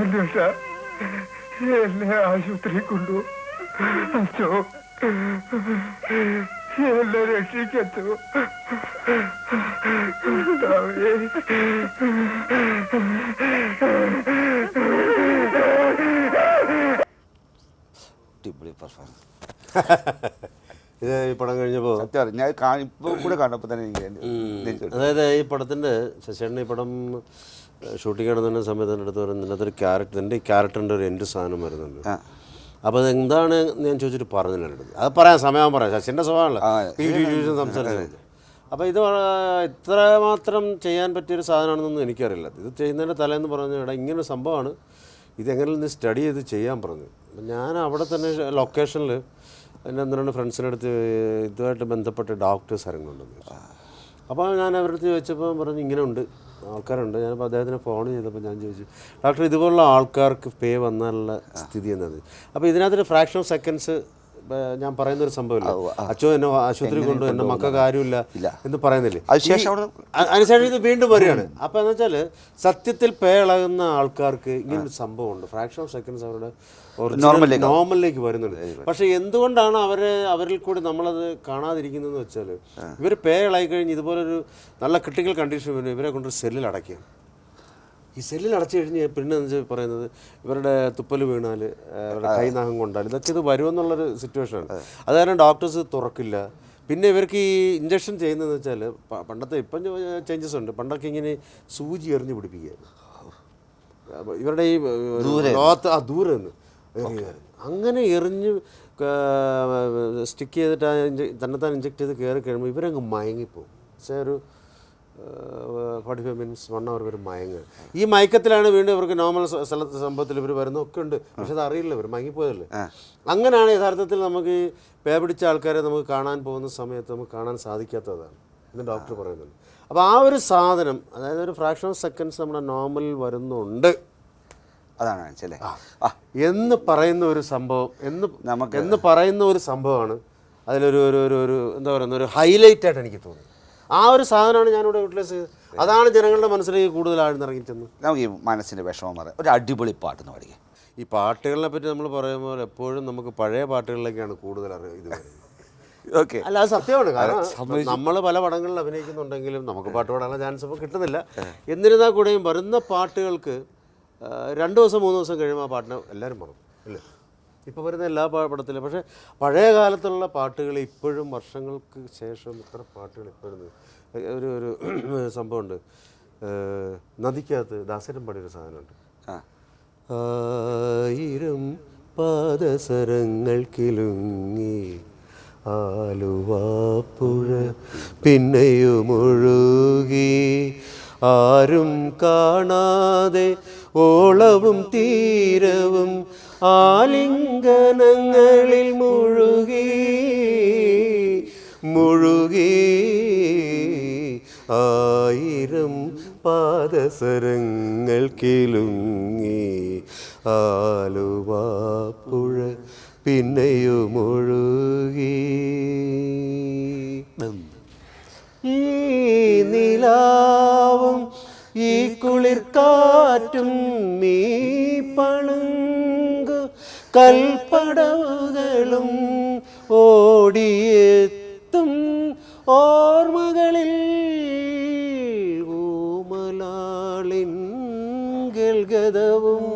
അന്വേഷ എന്നെ ആശുപത്രി കൊണ്ടു അച്ചോ, എന്നെ രക്ഷിക്കച്ചോ. ഇത് ഈ പടം കഴിഞ്ഞപ്പോൾ ഞാൻ ഇപ്പോൾ കൂടെ കണ്ടപ്പോൾ തന്നെ എനിക്ക് അതായത് ഈ പടത്തിൻ്റെ ശശിയേട്ടൻ ഈ പടം ഷൂട്ടിംഗ് നടന്ന സമയത്ത് എൻ്റെ അടുത്ത് പറയുന്നത് ഇതിനകത്തൊരു ക്യാരക്ടർ, എൻ്റെ ഈ ക്യാരക്ടറിൻ്റെ ഒരു എൻഡ് സാധനം വരുന്നുണ്ട്. അപ്പോൾ അതെന്താണ് ഞാൻ ചോദിച്ചിട്ട് പറഞ്ഞില്ല എൻ്റെ അടുത്ത്. അത് പറയാം, സമയം പറയാം, ശശിൻ്റെ സ്വഭാവമല്ല സംസാരിച്ചത്. അപ്പോൾ ഇത് ഇത്രമാത്രം ചെയ്യാൻ പറ്റിയൊരു സാധനമാണെന്നൊന്നും എനിക്കറിയില്ല. ഇത് ചെയ്യുന്നതിൻ്റെ തലേന്ന് പറഞ്ഞു, എടാ ഇങ്ങനൊരു സംഭവമാണ്, ഇതെങ്ങനെ നിന്ന് സ്റ്റഡി ചെയ്ത് ചെയ്യാൻ പറഞ്ഞു. അപ്പം ഞാൻ അവിടെ തന്നെ ലൊക്കേഷനിൽ എൻ്റെ ഒന്ന് രണ്ട് ഫ്രണ്ട്സിൻ്റെ അടുത്ത് ഇതുമായിട്ട് ബന്ധപ്പെട്ട് ഡോക്ടേഴ്സ് ആരെങ്കിലുണ്ടെന്ന് ചോദിച്ചു. അപ്പോൾ ഞാൻ അവരുടെ അടുത്ത് ചോദിച്ചപ്പോൾ പറഞ്ഞു ഇങ്ങനെ ഉണ്ട്, ആൾക്കാരുണ്ട്. ഞാനിപ്പോൾ അദ്ദേഹത്തിന് ഫോൺ ചെയ്തപ്പോൾ ഞാൻ ചോദിച്ചു, ഡോക്ടർ ഇതുപോലുള്ള ആൾക്കാർക്ക് പേ വന്നാലുള്ള സ്ഥിതി എന്നത്. അപ്പോൾ ഇതിനകത്തൊരു ഫ്രാക്ഷൻ ഓഫ് സെക്കൻഡ്സ് ഞാൻ പറയുന്നൊരു സംഭവമില്ല, അച്ഛൻ എന്നെ ആശുപത്രി കൊണ്ടു, എൻ്റെ മക്കൾക്ക് കാര്യമില്ല എന്ന് പറയുന്നില്ലേ, അതിനുശേഷം ഇത് വീണ്ടും വരികയാണ്. അപ്പോൾ എന്ന് വെച്ചാൽ സത്യത്തിൽ പേ ഇളകുന്ന ആൾക്കാർക്ക് ഇങ്ങനൊരു സംഭവമുണ്ട്, ഫ്രാക്ഷൻ ഓഫ് സെക്കൻഡ്സ് അവരുടെ നോർമലിലേക്ക് വരുന്നുണ്ട്. പക്ഷേ എന്തുകൊണ്ടാണ് അവരിൽ കൂടി നമ്മളത് കാണാതിരിക്കുന്നതെന്ന് വെച്ചാൽ, ഇവർ പേ ഇളകി കഴിഞ്ഞ് ഇതുപോലൊരു നല്ല ക്രിട്ടിക്കൽ കണ്ടീഷൻ വരുന്നു, ഇവരെ കൊണ്ട് സെല്ലിൽ അടയ്ക്കുകയാണ്. ഈ സെല്ലിൽ അടച്ചു കഴിഞ്ഞ് പിന്നെ എന്ന് പറയുന്നത് ഇവരുടെ തുപ്പൽ വീണാൽ, അവരുടെ കൈനാഹം കൊണ്ടാൽ, ഇതൊക്കെ ഇത് വരുമെന്നുള്ളൊരു സിറ്റുവേഷനാണ്. അത് കാരണം ഡോക്ടേഴ്സ് തുറക്കില്ല. പിന്നെ ഇവർക്ക് ഈ ഇഞ്ചക്ഷൻ ചെയ്യുന്നതെന്ന് വെച്ചാൽ പണ്ടത്തെ ഇപ്പം ചേഞ്ചസ് ഉണ്ട്. പണ്ടൊക്കെ ഇങ്ങനെ സൂചി എറിഞ്ഞ് പിടിപ്പിക്കുക, ഇവരുടെ ഈ ലോകത്ത് ദൂരെ നിന്ന് അങ്ങനെ എറിഞ്ഞ് സ്റ്റിക്ക് ചെയ്തിട്ട് തന്നെത്താൻ ഇഞ്ചക്ട് ചെയ്ത് കയറി കഴിയുമ്പോൾ ഇവരങ്ങ് മയങ്ങിപ്പോവും. പക്ഷേ ഒരു 45 മിനിറ്റ്സ് 1 hour വരെ മയങ്ങുക. ഈ മയക്കത്തിലാണ് വീണ്ടും ഇവർക്ക് നോർമൽ സംഭവത്തിൽ ഇവർ വരുന്നതൊക്കെ ഉണ്ട്. പക്ഷെ അത് അറിയില്ല, ഇവർ മയങ്ങിപ്പോയതല്ലേ. അങ്ങനെയാണ് യഥാർത്ഥത്തിൽ നമുക്ക് ഈ പേ പിടിച്ച ആൾക്കാരെ നമുക്ക് കാണാൻ പോകുന്ന സമയത്ത് നമുക്ക് കാണാൻ സാധിക്കാത്തതാണ് എന്ന് ഡോക്ടർ പറയുന്നുണ്ട്. അപ്പോൾ ആ ഒരു സാധനം, അതായത് ഒരു ഫ്രാക്ഷൻ ഓഫ് സെക്കൻഡ്സ് നമ്മുടെ നോർമലിൽ വരുന്നുണ്ട്, അതാണ് എന്ന് പറയുന്ന ഒരു സംഭവം, എന്ന് പറയുന്ന ഒരു സംഭവമാണ് അതിലൊരു ഒരു എന്താ പറയുന്ന ഒരു ഹൈലൈറ്റായിട്ട് എനിക്ക് തോന്നി. ആ ഒരു സാധനമാണ് ഞാനിവിടെ യൂട്ടിലൈസ് ചെയ്തത്. അതാണ് ജനങ്ങളുടെ മനസ്സിലേക്ക് കൂടുതൽ ആഴ്ന്നിറങ്ങി ചെന്ന്. നമുക്ക് ഈ മനസ്സിൻ്റെ വിഷമം പറയാം, ഒരു അടിപൊളി പാട്ടെന്ന് പാടിക്കുക. ഈ പാട്ടുകളെ പറ്റി നമ്മൾ പറയുമ്പോൾ എപ്പോഴും നമുക്ക് പഴയ പാട്ടുകളിലേക്കാണ് കൂടുതൽ ഇത് വരുന്നത്. ഓക്കെ, അല്ല അത് സത്യമാണ്. കാരണം നമ്മൾ പല പടങ്ങളിൽ അഭിനയിക്കുന്നുണ്ടെങ്കിലും നമുക്ക് പാട്ട് പാടാനുള്ള ചാൻസ് ഇപ്പോൾ കിട്ടുന്നില്ല. എന്നിരുന്നാൽ കൂടെയും വരുന്ന പാട്ടുകൾക്ക് 2 ദിവസം 3 ദിവസം കഴിയുമ്പോൾ ആ പാട്ടിനെ എല്ലാവരും മറക്കും അല്ലേ, ഇപ്പോൾ വരുന്ന എല്ലാ പടത്തിലും. പക്ഷേ പഴയ കാലത്തുള്ള പാട്ടുകൾ ഇപ്പോഴും വർഷങ്ങൾക്ക് ശേഷം ഇത്ര പാട്ടുകൾ ഇപ്പോഴും ഒരു സംഭവമുണ്ട്. നദിക്കകത്ത് ദാസേട്ടൻ പാടിയൊരു സാധനമുണ്ട്, 1000 പാദസരങ്ങൾ കിലുങ്ങി ആലുവാപ്പുഴ പിന്നെയുമൊഴുകി, ആരും കാണാതെ ഓളവും തീരവും ആലിംഗനങ്ങളിൽ മുഴുകി മുഴുകി, 1000 പാദസരങ്ങൾ കിലുങ്ങി ആലുവാപ്പുഴ പിന്നെയുമൊഴുകി. ഈ നിലാവും ഈ കുളിർക്കാറ്റും ഈ പണങ്കു കൽപ്പടവുകളും ഓടിയെത്തും ഓർമ്മകളിൽ ഊമലാളിൻ ഗൽഗതവും